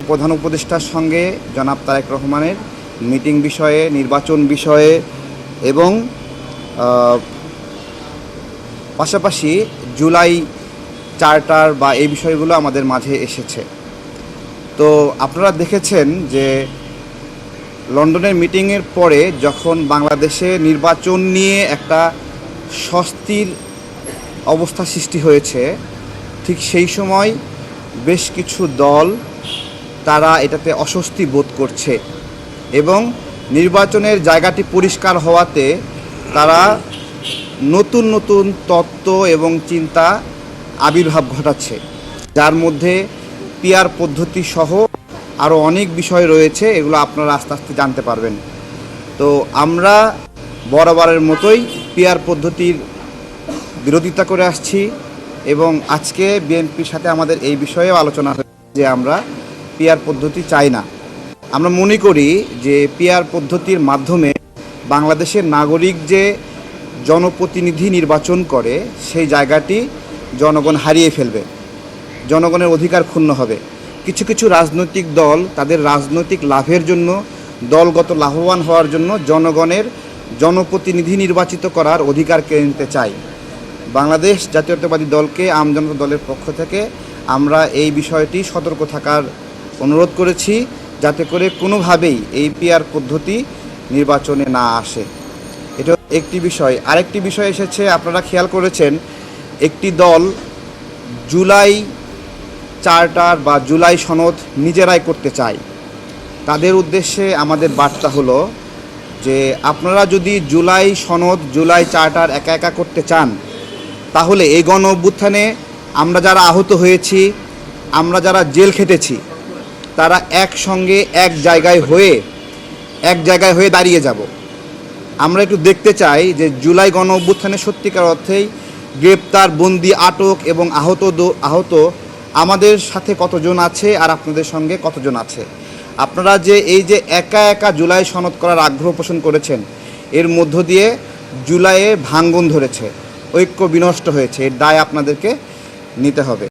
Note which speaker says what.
Speaker 1: প্রধান উপদেষ্টার সঙ্গে জনাব তারেক রহমানের মিটিং বিষয়ে, নির্বাচন বিষয়ে এবং পাশাপাশি জুলাই চার্টার বা এই বিষয়গুলো আমাদের মাঝে এসেছে। তো আপনারা দেখেছেন যে লন্ডনের মিটিংয়ের পরে যখন বাংলাদেশে নির্বাচন নিয়ে একটা স্বস্তির অবস্থা সৃষ্টি হয়েছে, ঠিক সেই সময় বেশ কিছু দল তারা এটাতে অস্বস্তি বোধ করছে এবং নির্বাচনের জায়গাটি পরিষ্কার হওয়াতে তারা নতুন নতুন তত্ত্ব এবং চিন্তা আবির্ভাব ঘটাচ্ছে, যার মধ্যে পিআর পদ্ধতি সহ আরও অনেক বিষয় রয়েছে। এগুলো আপনারা আস্তে আস্তে জানতে পারবেন। তো আমরা বরাবরের মতোই পিআর পদ্ধতির বিরোধিতা করে আসছি এবং আজকে বিএনপির সাথে আমাদের এই বিষয়েও আলোচনা হয়েছে যে আমরা পিআর পদ্ধতি চাই না। আমরা মনে করি যে পিআর পদ্ধতির মাধ্যমে বাংলাদেশের নাগরিক যে জনপ্রতিনিধি নির্বাচন করে সেই জায়গাটি জনগণ হারিয়ে ফেলবে, জনগণের অধিকার ক্ষুণ্ণ হবে। কিছু কিছু রাজনৈতিক দল তাদের রাজনৈতিক লাভের জন্য, দলগত লাভবান হওয়ার জন্য জনগণের জনপ্রতিনিধি নির্বাচিত করার অধিকার কেড়ে নিতে চায়। বাংলাদেশ জাতীয়তাবাদী দলকে, আমজনতা দলের পক্ষ থেকে আমরা এই বিষয়টি সতর্ক থাকার অনুরোধ করেছি, যাতে করে কোনোভাবেই এই পিআর পদ্ধতি নির্বাচনে না আসে। এটা একটি বিষয়। আরেকটি বিষয় এসেছে, আপনারা খেয়াল করেছেন, একটি দল জুলাই চার্টার বা জুলাই সনদ নিজেরাই করতে চায়। তাদের উদ্দেশ্যে আমাদের বার্তা হলো যে আপনারা যদি জুলাই সনদ, জুলাই চার্টার একা একা করতে চান, তাহলে এই গণ অভ্যুত্থানে আমরা যারা আহত হয়েছি, আমরা যারা জেল খেটেছি, তারা একসঙ্গে এক জায়গায় হয়ে দাঁড়িয়ে যাব। আমরা একটু দেখতে চাই যে জুলাই গণ অভ্যুত্থানে সত্যিকার অর্থেই গ্রেপ্তার, বন্দি, আটক এবং আহত আমাদের সাথে কতজন আছে আর আপনাদের সঙ্গে কতজন আছে। আপনারা যে এই যে একা একা জুলাই সনদ করার আগ্রহ পোষণ করেছেন, এর মধ্য দিয়ে জুলাইয়ে ভাঙন ধরেছে, ঐক্য বিনষ্ট হয়েছে। এর দায় আপনাদেরকে নিতে হবে।